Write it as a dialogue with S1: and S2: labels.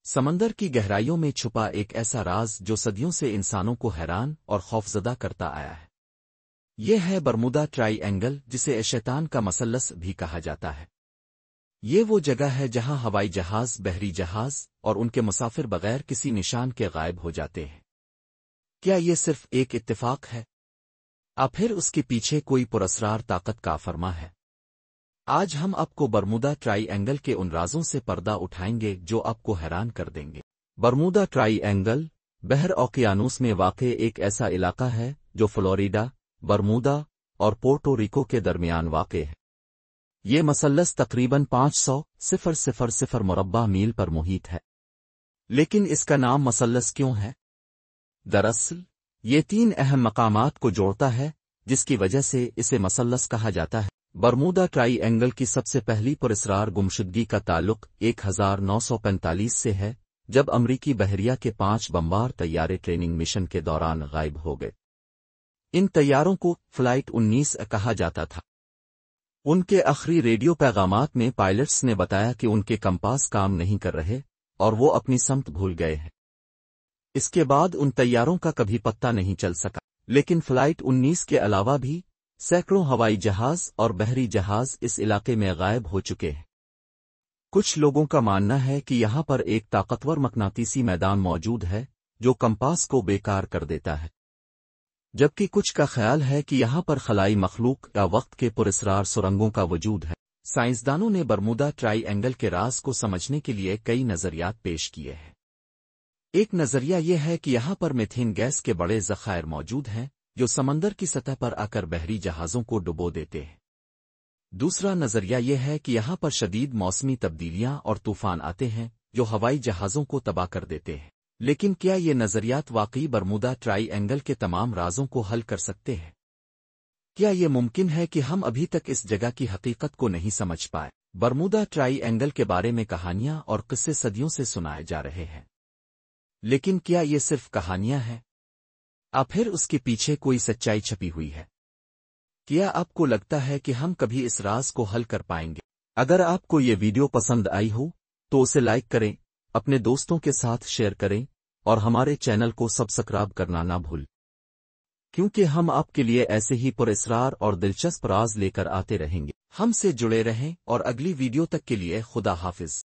S1: سمندر کی گہرائیوں میں چھپا ایک ایسا راز جو صدیوں سے انسانوں کو حیران اور خوفزدہ کرتا آیا ہے۔ یہ ہے برمودا ٹرائی اینگل، جسے شیطان کا مثلث بھی کہا جاتا ہے۔ یہ وہ جگہ ہے جہاں ہوائی جہاز، بحری جہاز اور ان کے مسافر بغیر کسی نشان کے غائب ہو جاتے ہیں۔ کیا یہ صرف ایک اتفاق ہے؟ پھر اس کے پیچھے کوئی پراسرار طاقت کا فرما ہے؟ آج ہم آپ کو برمودا ٹرائی اینگل کے ان رازوں سے پردہ اٹھائیں گے جو آپ کو حیران کر دیں گے۔ برمودا ٹرائی اینگل بحر اوقیانوس میں واقع ایک ایسا علاقہ ہے جو فلوریڈا، برمودا اور پورٹو ریکو کے درمیان واقع ہے۔ یہ مثلث تقریباً 500,000 مربع میل پر محیط ہے۔ لیکن اس کا نام مثلث کیوں ہے؟ دراصل یہ 3 اہم مقامات کو جوڑتا ہے، جس کی وجہ سے اسے مثلث کہا جاتا ہے۔ برمودا ٹرائی اینگل کی سب سے پہلی پراسرار گمشدگی کا تعلق 1945 سے ہے، جب امریکی بحریہ کے 5 بمبار طیارے ٹریننگ مشن کے دوران غائب ہو گئے۔ ان طیاروں کو فلائٹ 19 کہا جاتا تھا۔ ان کے آخری ریڈیو پیغامات میں پائلٹس نے بتایا کہ ان کے کمپاس کام نہیں کر رہے اور وہ اپنی سمت بھول گئے ہیں۔ اس کے بعد ان طیاروں کا کبھی پتہ نہیں چل سکا، لیکن فلائٹ 19 کے علاوہ بھی سینکڑوں ہوائی جہاز اور بحری جہاز اس علاقے میں غائب ہو چکے ہیں۔ کچھ لوگوں کا ماننا ہے کہ یہاں پر ایک طاقتور مقناطیسی میدان موجود ہے جو کمپاس کو بیکار کر دیتا ہے، جبکہ کچھ کا خیال ہے کہ یہاں پر خلائی مخلوق یا وقت کے پراسرار سرنگوں کا وجود ہے۔ سائنسدانوں نے برمودا ٹرائی اینگل کے راز کو سمجھنے کے لیے کئی نظریات پیش کیے ہیں۔ ایک نظریہ یہ ہے کہ یہاں پر میتھین گیس کے بڑے ذخائر موجود ہیں جو سمندر کی سطح پر آ کر بحری جہازوں کو ڈبو دیتے ہیں۔ دوسرا نظریہ یہ ہے کہ یہاں پر شدید موسمی تبدیلیاں اور طوفان آتے ہیں جو ہوائی جہازوں کو تباہ کر دیتے ہیں۔ لیکن کیا یہ نظریات واقعی برمودا ٹرائی اینگل کے تمام رازوں کو حل کر سکتے ہیں؟ کیا یہ ممکن ہے کہ ہم ابھی تک اس جگہ کی حقیقت کو نہیں سمجھ پائے؟ برمودا ٹرائی اینگل کے بارے میں کہانیاں اور قصے صدیوں سے سنائے جا رہے ہیں، لیکن کیا یہ صرف کہانیاں ہیں؟ پھر اس کے پیچھے کوئی سچائی چھپی ہوئی ہے؟ کیا آپ کو لگتا ہے کہ ہم کبھی اس راز کو حل کر پائیں گے؟ اگر آپ کو یہ ویڈیو پسند آئی ہو تو اسے لائک کریں، اپنے دوستوں کے ساتھ شیئر کریں اور ہمارے چینل کو سبسکرائب کرنا نہ بھول، کیونکہ ہم آپ کے لیے ایسے ہی پراسرار اور دلچسپ راز لے کر آتے رہیں گے۔ ہم سے جڑے رہیں اور اگلی ویڈیو تک کے لیے خدا حافظ۔